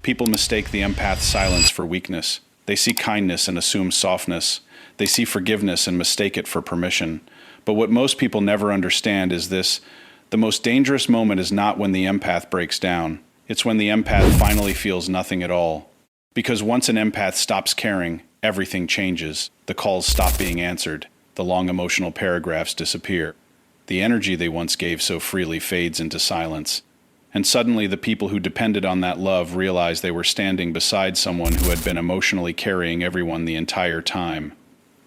People mistake the empath's silence for weakness. They see kindness and assume softness. They see forgiveness and mistake it for permission. But what most people never understand is this: the most dangerous moment is not when the empath breaks down. It's when the empath finally feels nothing at all. Because once an empath stops caring, everything changes. The calls stop being answered. The long emotional paragraphs disappear. The energy they once gave so freely fades into silence. And suddenly the people who depended on that love realize they were standing beside someone who had been emotionally carrying everyone the entire time.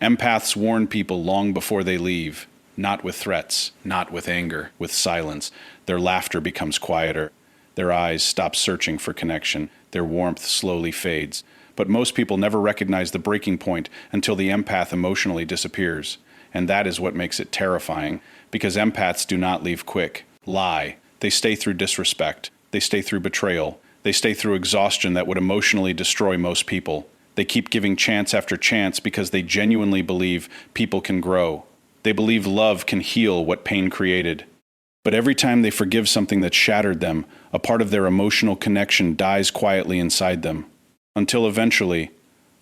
Empaths warn people long before they leave, not with threats, not with anger, with silence. Their laughter becomes quieter. Their eyes stop searching for connection. Their warmth slowly fades. But most people never recognize the breaking point until the empath emotionally disappears. And that is what makes it terrifying, because empaths do not leave quick. Lie. They stay through disrespect. They stay through betrayal. They stay through exhaustion that would emotionally destroy most people. They keep giving chance after chance because they genuinely believe people can grow. They believe love can heal what pain created. But every time they forgive something that shattered them, a part of their emotional connection dies quietly inside them. Until eventually,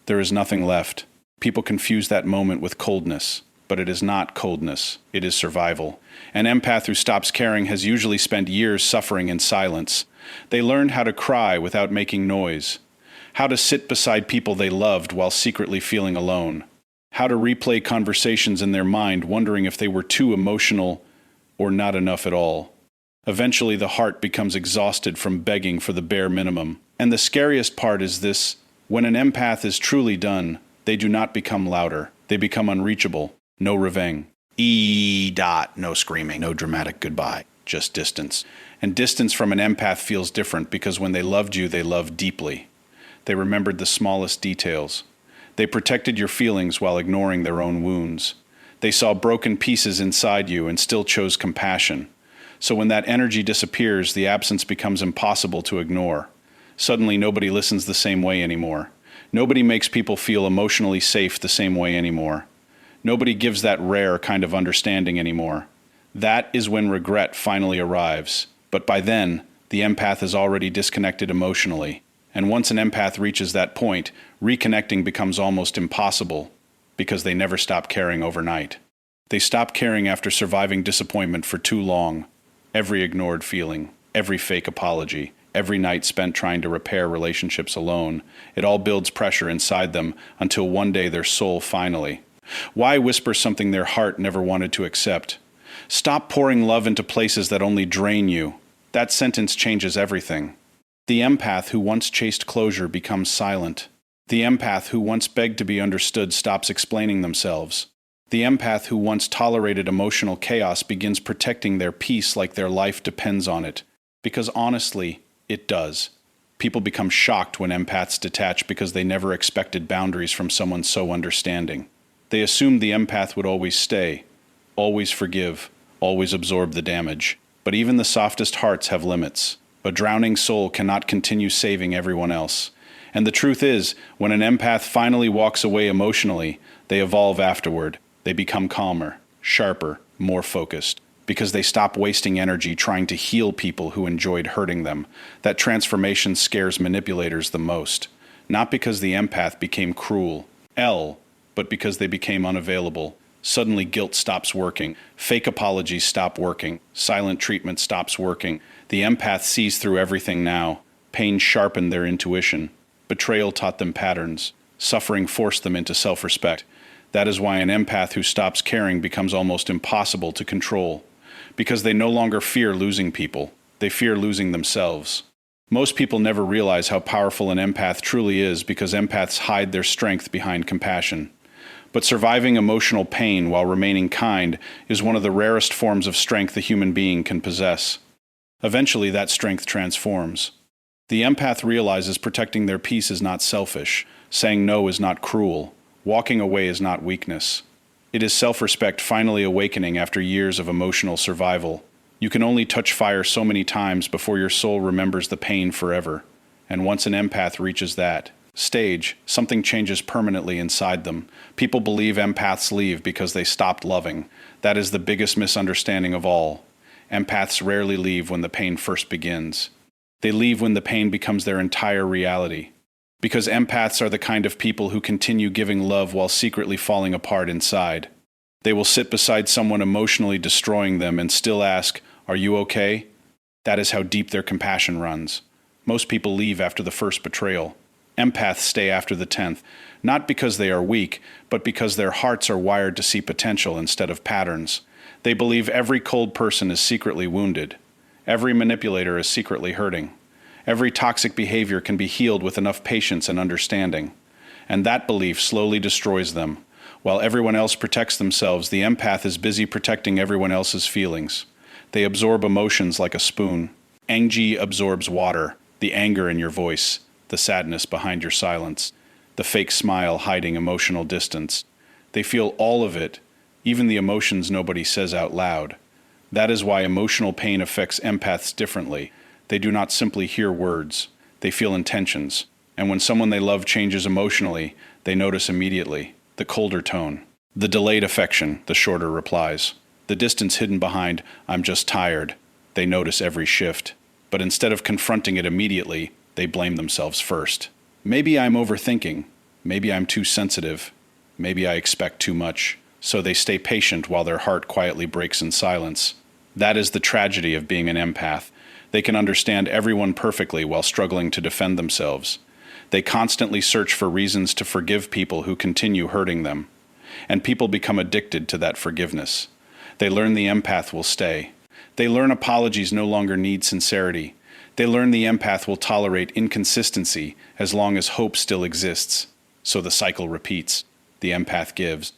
there is nothing left. People confuse that moment with coldness. But it is not coldness, it is survival. An empath who stops caring has usually spent years suffering in silence. They learned how to cry without making noise, how to sit beside people they loved while secretly feeling alone, how to replay conversations in their mind wondering if they were too emotional or not enough at all. Eventually the heart becomes exhausted from begging for the bare minimum. And the scariest part is this: when an empath is truly done, they do not become louder, they become unreachable. No revenge. No screaming, no dramatic goodbye, just distance. And distance from an empath feels different because when they loved you, they loved deeply. They remembered the smallest details. They protected your feelings while ignoring their own wounds. They saw broken pieces inside you and still chose compassion. So when that energy disappears, the absence becomes impossible to ignore. Suddenly, nobody listens the same way anymore. Nobody makes people feel emotionally safe the same way anymore. Nobody gives that rare kind of understanding anymore. That is when regret finally arrives. But by then, the empath is already disconnected emotionally. And once an empath reaches that point, reconnecting becomes almost impossible because they never stop caring overnight. They stop caring after surviving disappointment for too long. Every ignored feeling, every fake apology, every night spent trying to repair relationships alone, it all builds pressure inside them until one day their soul finally. Why whisper something their heart never wanted to accept? Stop pouring love into places that only drain you. That sentence changes everything. The empath who once chased closure becomes silent. The empath who once begged to be understood stops explaining themselves. The empath who once tolerated emotional chaos begins protecting their peace like their life depends on it. Because honestly, it does. People become shocked when empaths detach because they never expected boundaries from someone so understanding. They assumed the empath would always stay, always forgive, always absorb the damage. But even the softest hearts have limits. A drowning soul cannot continue saving everyone else. And the truth is, when an empath finally walks away emotionally, they evolve afterward. They become calmer, sharper, more focused. Because they stop wasting energy trying to heal people who enjoyed hurting them. That transformation scares manipulators the most. Not because the empath became cruel, but because they became unavailable. Suddenly guilt stops working. Fake apologies stop working. Silent treatment stops working. The empath sees through everything now. Pain sharpened their intuition. Betrayal taught them patterns. Suffering forced them into self-respect. That is why an empath who stops caring becomes almost impossible to control. Because they no longer fear losing people. They fear losing themselves. Most people never realize how powerful an empath truly is because empaths hide their strength behind compassion. But surviving emotional pain while remaining kind is one of the rarest forms of strength a human being can possess. Eventually, that strength transforms. The empath realizes protecting their peace is not selfish, saying no is not cruel, walking away is not weakness. It is self-respect finally awakening after years of emotional survival. You can only touch fire so many times before your soul remembers the pain forever. And once an empath reaches that stage, something changes permanently inside them. People believe empaths leave because they stopped loving. That is the biggest misunderstanding of all. Empaths rarely leave when the pain first begins. They leave when the pain becomes their entire reality. Because empaths are the kind of people who continue giving love while secretly falling apart inside. They will sit beside someone emotionally destroying them and still ask, "Are you okay?" That is how deep their compassion runs. Most people leave after the first betrayal. Empaths stay after the 10th, not because they are weak, but because their hearts are wired to see potential instead of patterns. They believe every cold person is secretly wounded. Every manipulator is secretly hurting. Every toxic behavior can be healed with enough patience and understanding. And that belief slowly destroys them. While everyone else protects themselves, the empath is busy protecting everyone else's feelings. They absorb emotions like a spoon. Angie absorbs water, the anger in your voice, the sadness behind your silence, the fake smile hiding emotional distance. They feel all of it, even the emotions nobody says out loud. That is why emotional pain affects empaths differently. They do not simply hear words, they feel intentions. And when someone they love changes emotionally, they notice immediately. The colder tone, the delayed affection, the shorter replies, the distance hidden behind "I'm just tired." They notice every shift. But instead of confronting it immediately, they blame themselves first. Maybe I'm overthinking. Maybe I'm too sensitive. Maybe I expect too much. So they stay patient while their heart quietly breaks in silence. That is the tragedy of being an empath. They can understand everyone perfectly while struggling to defend themselves. They constantly search for reasons to forgive people who continue hurting them. And people become addicted to that forgiveness. They learn the empath will stay. They learn apologies no longer need sincerity. They learn the empath will tolerate inconsistency as long as hope still exists. So the cycle repeats. The empath gives.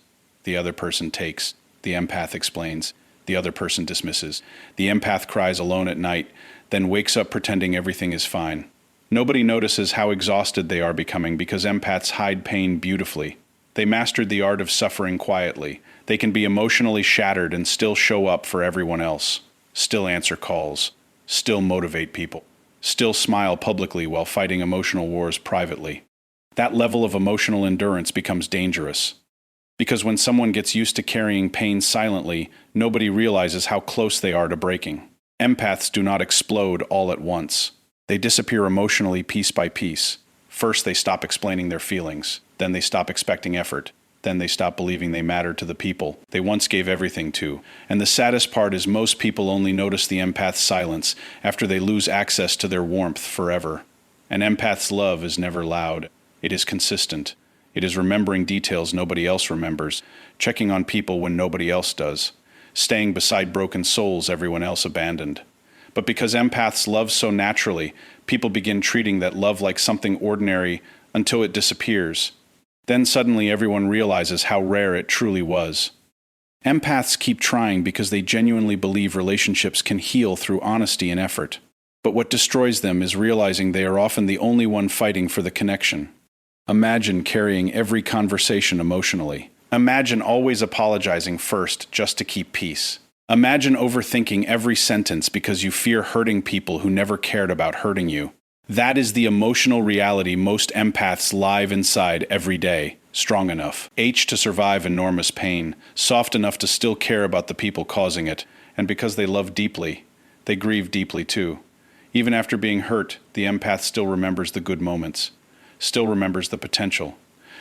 The other person takes. The empath explains. The other person dismisses. The empath cries alone at night, then wakes up pretending everything is fine. Nobody notices how exhausted they are becoming because empaths hide pain beautifully. They mastered the art of suffering quietly. They can be emotionally shattered and still show up for everyone else. Still answer calls. Still motivate people. Still smile publicly while fighting emotional wars privately. That level of emotional endurance becomes dangerous. Because when someone gets used to carrying pain silently, nobody realizes how close they are to breaking. Empaths do not explode all at once. They disappear emotionally piece by piece. First, they stop explaining their feelings. Then they stop expecting effort. Then they stop believing they matter to the people they once gave everything to. And the saddest part is most people only notice the empath's silence after they lose access to their warmth forever. An empath's love is never loud. It is consistent. It is remembering details nobody else remembers, checking on people when nobody else does, staying beside broken souls everyone else abandoned. But because empaths love so naturally, people begin treating that love like something ordinary until it disappears. Then suddenly everyone realizes how rare it truly was. Empaths keep trying because they genuinely believe relationships can heal through honesty and effort. But what destroys them is realizing they are often the only one fighting for the connection. Imagine carrying every conversation emotionally. Imagine always apologizing first just to keep peace. Imagine overthinking every sentence because you fear hurting people who never cared about hurting you. That is the emotional reality most empaths live inside every day. Strong enough, to survive enormous pain, soft enough to still care about the people causing it, and because they love deeply, they grieve deeply too. Even after being hurt, the empath still remembers the good moments, still remembers the potential,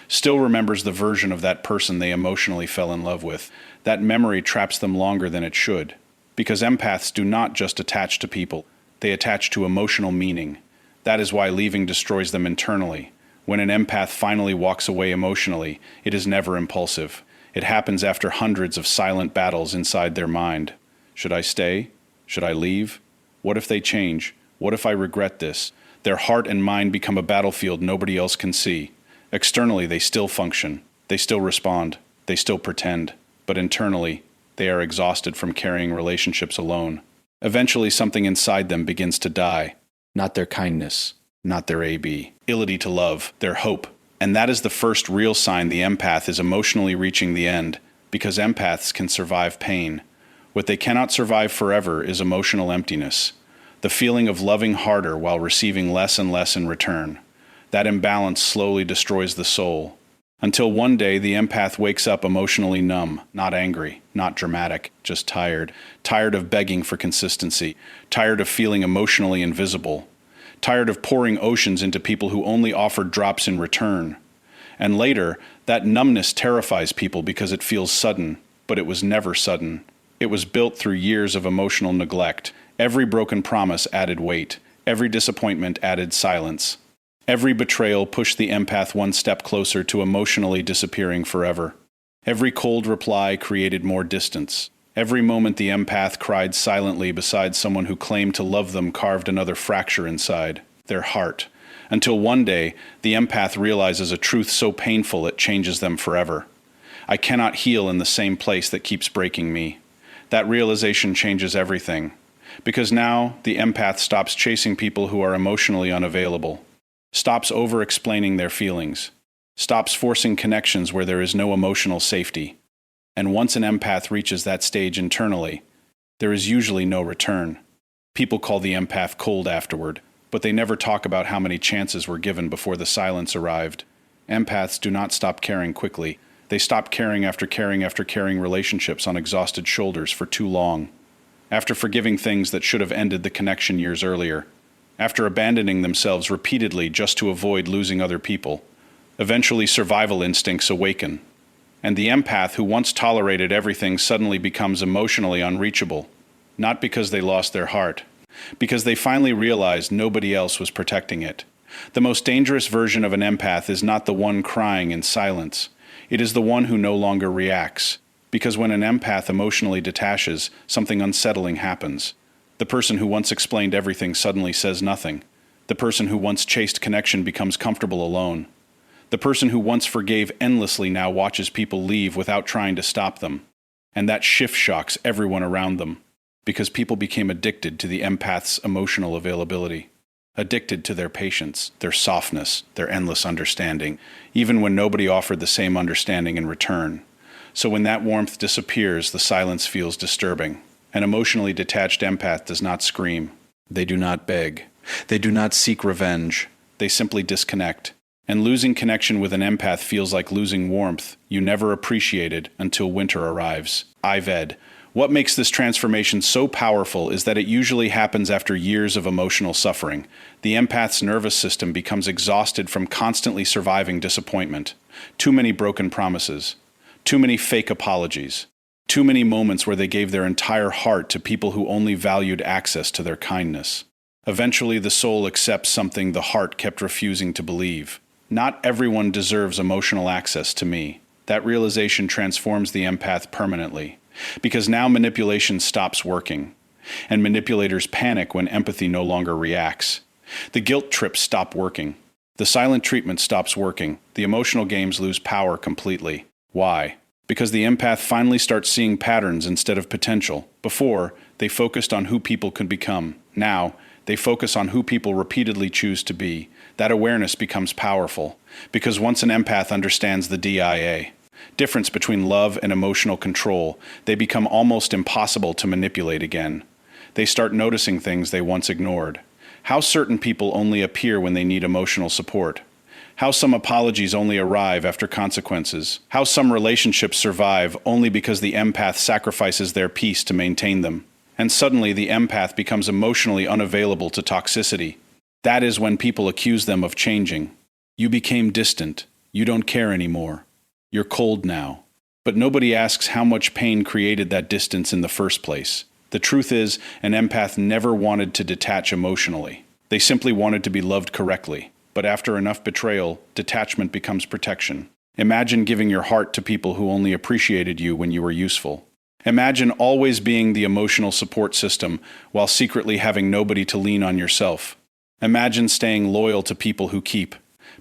still remembers the version of that person they emotionally fell in love with. That memory traps them longer than it should. Because empaths do not just attach to people, they attach to emotional meaning. That is why leaving destroys them internally. When an empath finally walks away emotionally, it is never impulsive. It happens after hundreds of silent battles inside their mind. Should I stay? Should I leave? What if they change? What if I regret this? Their heart and mind become a battlefield nobody else can see. Externally, they still function. They still respond. They still pretend. But internally, they are exhausted from carrying relationships alone. Eventually, something inside them begins to die. Not their kindness, not their ability to love, their hope. And that is the first real sign the empath is emotionally reaching the end, because empaths can survive pain. What they cannot survive forever is emotional emptiness, the feeling of loving harder while receiving less and less in return. That imbalance slowly destroys the soul. Until one day the empath wakes up emotionally numb, not angry, not dramatic, just tired. Tired of begging for consistency, tired of feeling emotionally invisible. tired of pouring oceans into people who only offered drops in return. And later, that numbness terrifies people because it feels sudden, but it was never sudden. It was built through years of emotional neglect. Every broken promise added weight. Every disappointment added silence. Every betrayal pushed the empath one step closer to emotionally disappearing forever. Every cold reply created more distance. Every moment the empath cried silently beside someone who claimed to love them carved another fracture inside their heart. Until one day, the empath realizes a truth so painful it changes them forever. I cannot heal in the same place that keeps breaking me. That realization changes everything. Because now, the empath stops chasing people who are emotionally unavailable, stops over-explaining their feelings, stops forcing connections where there is no emotional safety. And once an empath reaches that stage internally, there is usually no return. People call the empath cold afterward, but they never talk about how many chances were given before the silence arrived. Empaths do not stop caring quickly. They stop caring after carrying relationships on exhausted shoulders for too long. After forgiving things that should have ended the connection years earlier. After abandoning themselves repeatedly just to avoid losing other people. Eventually, survival instincts awaken. And the empath who once tolerated everything suddenly becomes emotionally unreachable. Not because they lost their heart, because they finally realized nobody else was protecting it. The most dangerous version of an empath is not the one crying in silence. It is the one who no longer reacts. Because when an empath emotionally detaches, something unsettling happens. The person who once explained everything suddenly says nothing. The person who once chased connection becomes comfortable alone. The person who once forgave endlessly now watches people leave without trying to stop them. And that shift shocks everyone around them. Because people became addicted to the empath's emotional availability. Addicted to their patience, their softness, their endless understanding, even when nobody offered the same understanding in return. So when that warmth disappears, the silence feels disturbing. An emotionally detached empath does not scream. They do not beg. They do not seek revenge. They simply disconnect. And losing connection with an empath feels like losing warmth you never appreciated until winter arrives. Ived. What makes this transformation so powerful is that it usually happens after years of emotional suffering. The empath's nervous system becomes exhausted from constantly surviving disappointment. Too many broken promises. Too many fake apologies. Too many moments where they gave their entire heart to people who only valued access to their kindness. Eventually, the soul accepts something the heart kept refusing to believe. Not everyone deserves emotional access to me. That realization transforms the empath permanently. Because now manipulation stops working. And manipulators panic when empathy no longer reacts. The guilt trips stop working. The silent treatment stops working. The emotional games lose power completely. Why? Because the empath finally starts seeing patterns instead of potential. Before, they focused on who people could become. Now, they focus on who people repeatedly choose to be. That awareness becomes powerful. Because once an empath understands the DIA, difference between love and emotional control, they become almost impossible to manipulate again. They start noticing things they once ignored. How certain people only appear when they need emotional support. How some apologies only arrive after consequences. How some relationships survive only because the empath sacrifices their peace to maintain them. And suddenly the empath becomes emotionally unavailable to toxicity. That is when people accuse them of changing. You became distant. You don't care anymore. You're cold now. But nobody asks how much pain created that distance in the first place. The truth is, an empath never wanted to detach emotionally. They simply wanted to be loved correctly. But after enough betrayal, detachment becomes protection. Imagine giving your heart to people who only appreciated you when you were useful. Imagine always being the emotional support system while secretly having nobody to lean on yourself. Imagine staying loyal to people who keep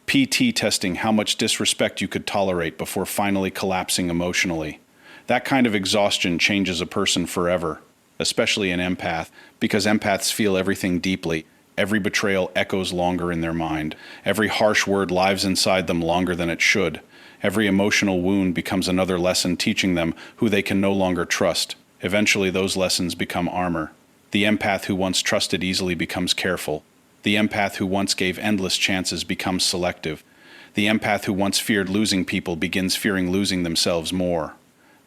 PT testing how much disrespect you could tolerate before finally collapsing emotionally. That kind of exhaustion changes a person forever, especially an empath, because empaths feel everything deeply. Every betrayal echoes longer in their mind. Every harsh word lives inside them longer than it should. Every emotional wound becomes another lesson teaching them who they can no longer trust. Eventually, those lessons become armor. The empath who once trusted easily becomes careful. The empath who once gave endless chances becomes selective. The empath who once feared losing people begins fearing losing themselves more.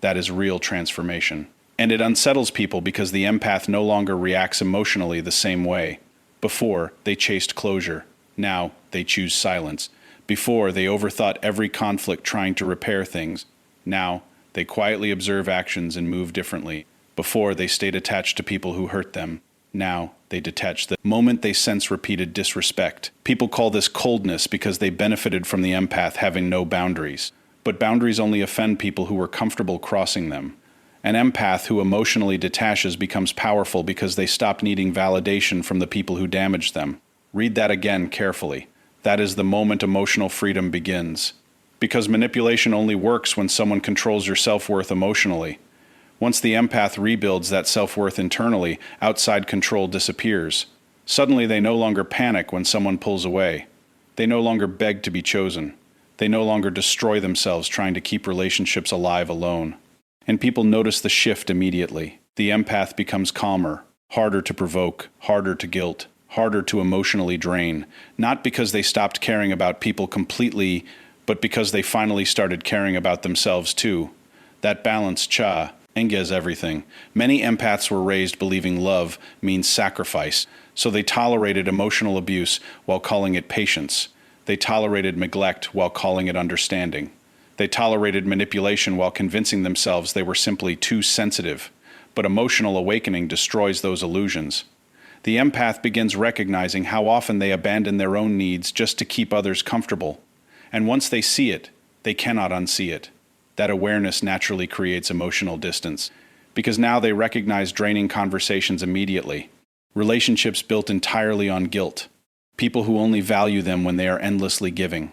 That is real transformation. And it unsettles people because the empath no longer reacts emotionally the same way. Before, they chased closure. Now, they choose silence. Before, they overthought every conflict trying to repair things. Now, they quietly observe actions and move differently. Before, they stayed attached to people who hurt them. Now, they detach the moment they sense repeated disrespect. People call this coldness because they benefited from the empath having no boundaries. But boundaries only offend people who were comfortable crossing them. An empath who emotionally detaches becomes powerful because they stop needing validation from the people who damaged them. Read that again carefully. That is the moment emotional freedom begins. Because manipulation only works when someone controls your self-worth emotionally. Once the empath rebuilds that self-worth internally, outside control disappears. Suddenly they no longer panic when someone pulls away. They no longer beg to be chosen. They no longer destroy themselves trying to keep relationships alive alone. And people notice the shift immediately. The empath becomes calmer, harder to provoke, harder to guilt, harder to emotionally drain, not because they stopped caring about people completely, but because they finally started caring about themselves too. That balance, enges everything. Many empaths were raised believing love means sacrifice, so they tolerated emotional abuse while calling it patience. They tolerated neglect while calling it understanding. They tolerated manipulation while convincing themselves they were simply too sensitive. But emotional awakening destroys those illusions. The empath begins recognizing how often they abandon their own needs just to keep others comfortable. And once they see it, they cannot unsee it. That awareness naturally creates emotional distance, because now they recognize draining conversations immediately. Relationships built entirely on guilt. People who only value them when they are endlessly giving.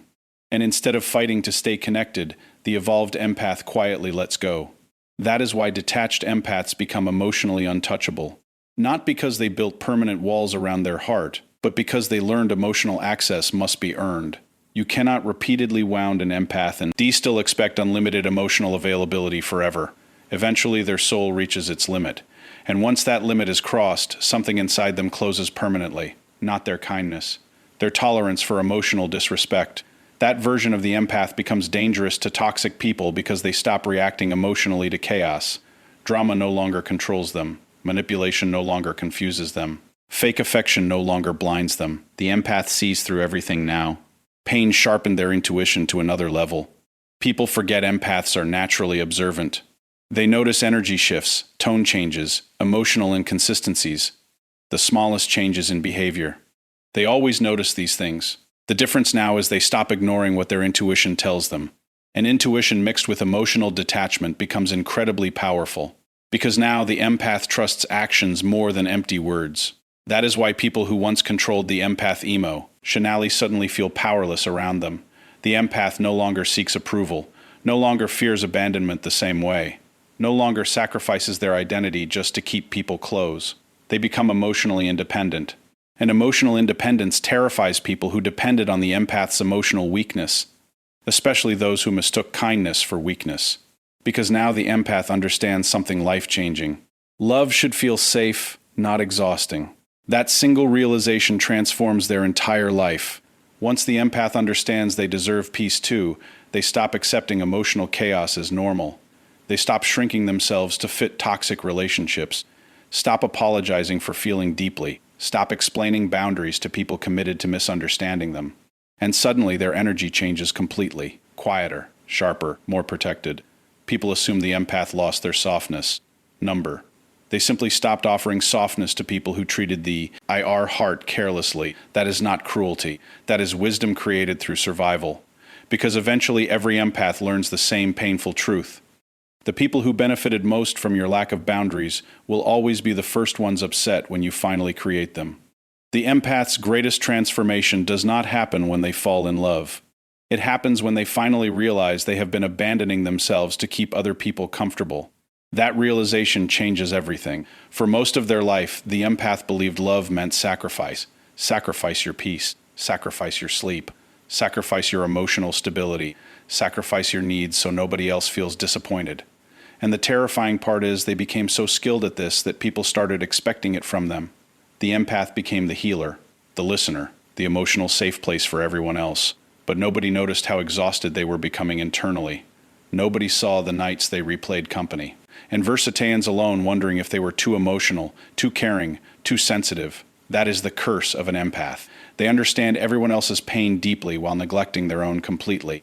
And instead of fighting to stay connected, the evolved empath quietly lets go. That is why detached empaths become emotionally untouchable. Not because they built permanent walls around their heart, but because they learned emotional access must be earned. You cannot repeatedly wound an empath and still expect unlimited emotional availability forever. Eventually, their soul reaches its limit. And once that limit is crossed, something inside them closes permanently. Not their kindness. Their tolerance for emotional disrespect. That version of the empath becomes dangerous to toxic people because they stop reacting emotionally to chaos. Drama no longer controls them. Manipulation no longer confuses them. Fake affection no longer blinds them. The empath sees through everything now. Pain sharpened their intuition to another level. People forget empaths are naturally observant. They notice energy shifts, tone changes, emotional inconsistencies, the smallest changes in behavior. They always notice these things. The difference now is they stop ignoring what their intuition tells them. And intuition mixed with emotional detachment becomes incredibly powerful. Because now the empath trusts actions more than empty words. That is why people who once controlled the empath emotionally suddenly feel powerless around them. The empath no longer seeks approval, no longer fears abandonment the same way, no longer sacrifices their identity just to keep people close. They become emotionally independent. And emotional independence terrifies people who depended on the empath's emotional weakness, especially those who mistook kindness for weakness. Because now the empath understands something life-changing. Love should feel safe, not exhausting. That single realization transforms their entire life. Once the empath understands they deserve peace too, they stop accepting emotional chaos as normal. They stop shrinking themselves to fit toxic relationships. Stop apologizing for feeling deeply. Stop explaining boundaries to people committed to misunderstanding them. And suddenly their energy changes completely. Quieter, sharper, more protected. People assume the empath lost their softness. They simply stopped offering softness to people who treated the IR heart carelessly. That is not cruelty. That is wisdom created through survival. Because eventually every empath learns the same painful truth. The people who benefited most from your lack of boundaries will always be the first ones upset when you finally create them. The empath's greatest transformation does not happen when they fall in love. It happens when they finally realize they have been abandoning themselves to keep other people comfortable. That realization changes everything. For most of their life, the empath believed love meant sacrifice. Sacrifice your peace. Sacrifice your sleep. Sacrifice your emotional stability. Sacrifice your needs so nobody else feels disappointed. And the terrifying part is they became so skilled at this that people started expecting it from them. The empath became the healer, the listener, the emotional safe place for everyone else. But nobody noticed how exhausted they were becoming internally. Nobody saw the nights they replayed company. And Versatans alone wondering if they were too emotional, too caring, too sensitive. That is the curse of an empath. They understand everyone else's pain deeply while neglecting their own completely.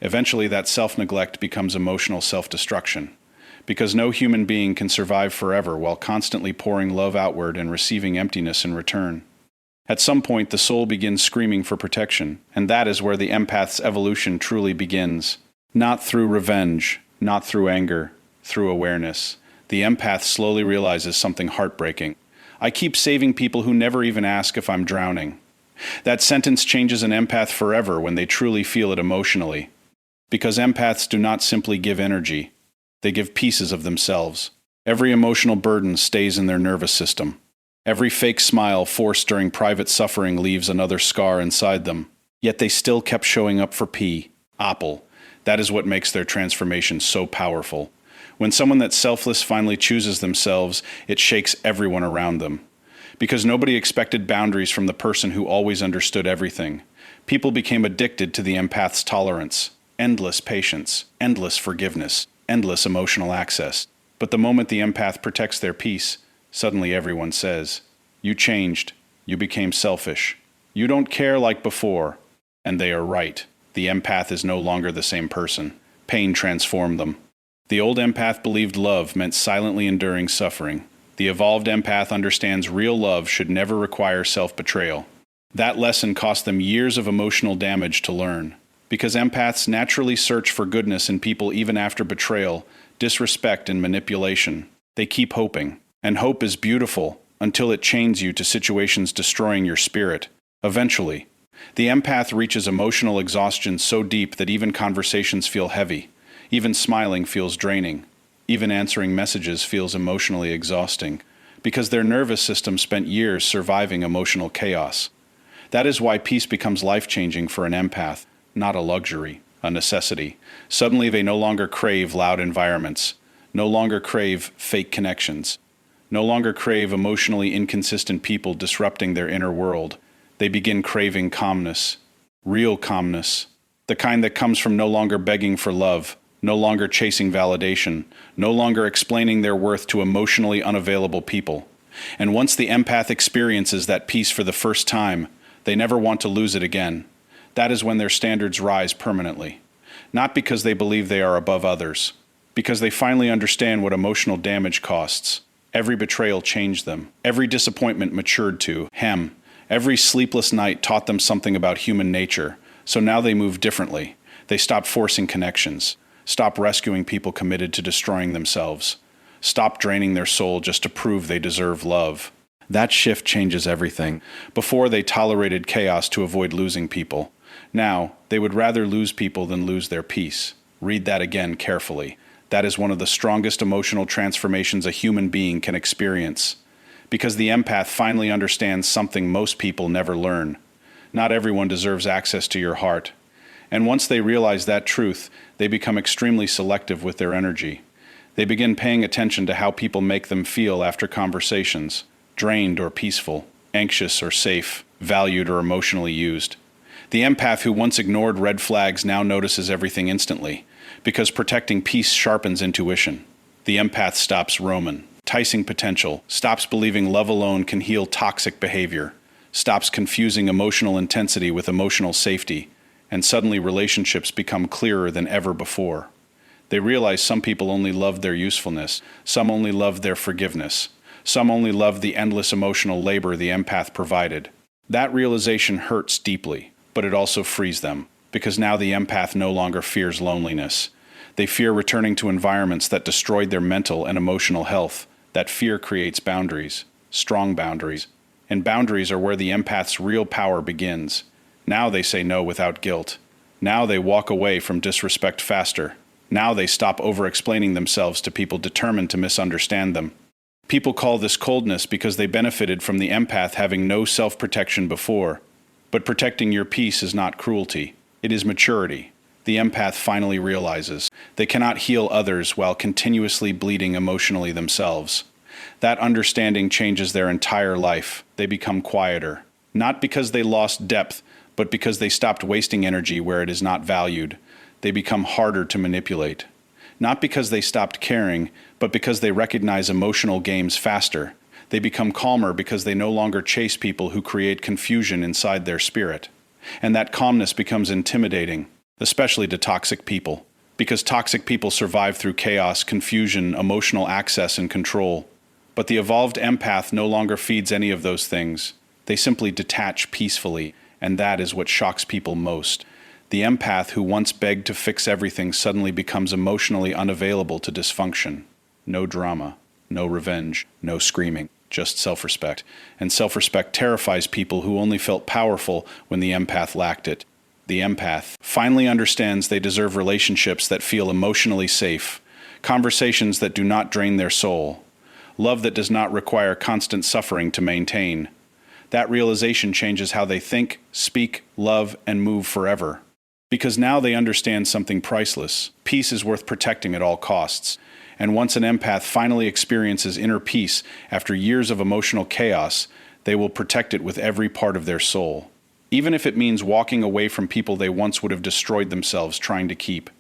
Eventually, that self-neglect becomes emotional self-destruction. Because no human being can survive forever while constantly pouring love outward and receiving emptiness in return. At some point, the soul begins screaming for protection, and that is where the empath's evolution truly begins. Not through revenge, not through anger, through awareness. The empath slowly realizes something heartbreaking. I keep saving people who never even ask if I'm drowning. That sentence changes an empath forever when they truly feel it emotionally. Because empaths do not simply give energy, they give pieces of themselves. Every emotional burden stays in their nervous system. Every fake smile forced during private suffering leaves another scar inside them. Yet they still kept showing up for Apple. That is what makes their transformation so powerful. When someone that's selfless finally chooses themselves, it shakes everyone around them. Because nobody expected boundaries from the person who always understood everything. People became addicted to the empath's tolerance. Endless patience, endless forgiveness, endless emotional access. But the moment the empath protects their peace, suddenly everyone says, "You changed. You became selfish. You don't care like before." And they are right. The empath is no longer the same person. Pain transformed them. The old empath believed love meant silently enduring suffering. The evolved empath understands real love should never require self-betrayal. That lesson cost them years of emotional damage to learn. Because empaths naturally search for goodness in people even after betrayal, disrespect, and manipulation. They keep hoping. And hope is beautiful until it chains you to situations destroying your spirit. Eventually, the empath reaches emotional exhaustion so deep that even conversations feel heavy. Even smiling feels draining. Even answering messages feels emotionally exhausting. Because their nervous system spent years surviving emotional chaos. That is why peace becomes life-changing for an empath. Not a luxury, a necessity. Suddenly they no longer crave loud environments, no longer crave fake connections, no longer crave emotionally inconsistent people disrupting their inner world. They begin craving calmness, real calmness, the kind that comes from no longer begging for love, no longer chasing validation, no longer explaining their worth to emotionally unavailable people. And once the empath experiences that peace for the first time, they never want to lose it again. That is when their standards rise permanently. Not because they believe they are above others, because they finally understand what emotional damage costs. Every betrayal changed them. Every disappointment matured to hem. Every sleepless night taught them something about human nature. So now they move differently. They stop forcing connections. Stop rescuing people committed to destroying themselves. Stop draining their soul just to prove they deserve love. That shift changes everything. Before, they tolerated chaos to avoid losing people. Now, they would rather lose people than lose their peace. Read that again carefully. That is one of the strongest emotional transformations a human being can experience. Because the empath finally understands something most people never learn. Not everyone deserves access to your heart. And once they realize that truth, they become extremely selective with their energy. They begin paying attention to how people make them feel after conversations, drained or peaceful, anxious or safe, valued or emotionally used. The empath who once ignored red flags now notices everything instantly, because protecting peace sharpens intuition. The empath stops romanticizing potential, stops believing love alone can heal toxic behavior, stops confusing emotional intensity with emotional safety, and suddenly relationships become clearer than ever before. They realize some people only love their usefulness, some only love their forgiveness, some only love the endless emotional labor the empath provided. That realization hurts deeply. But it also frees them, because now the empath no longer fears loneliness. They fear returning to environments that destroyed their mental and emotional health. That fear creates boundaries, strong boundaries. And boundaries are where the empath's real power begins. Now they say no without guilt. Now they walk away from disrespect faster. Now they stop over-explaining themselves to people determined to misunderstand them. People call this coldness because they benefited from the empath having no self-protection before. But protecting your peace is not cruelty. It is maturity. The empath finally realizes they cannot heal others while continuously bleeding emotionally themselves. That understanding changes their entire life. They become quieter. Not because they lost depth, but because they stopped wasting energy where it is not valued. They become harder to manipulate. Not because they stopped caring, but because they recognize emotional games faster. They become calmer because they no longer chase people who create confusion inside their spirit. And that calmness becomes intimidating, especially to toxic people, because toxic people survive through chaos, confusion, emotional access, and control. But the evolved empath no longer feeds any of those things. They simply detach peacefully, and that is what shocks people most. The empath who once begged to fix everything suddenly becomes emotionally unavailable to dysfunction. No drama, no revenge, no screaming, just self-respect. And self-respect terrifies people who only felt powerful when the empath lacked it. The empath finally understands they deserve relationships that feel emotionally safe, conversations that do not drain their soul, love that does not require constant suffering to maintain. That realization changes how they think, speak, love, and move forever. Because now they understand something priceless. Peace is worth protecting at all costs. And once an empath finally experiences inner peace after years of emotional chaos, they will protect it with every part of their soul. Even if it means walking away from people they once would have destroyed themselves trying to keep.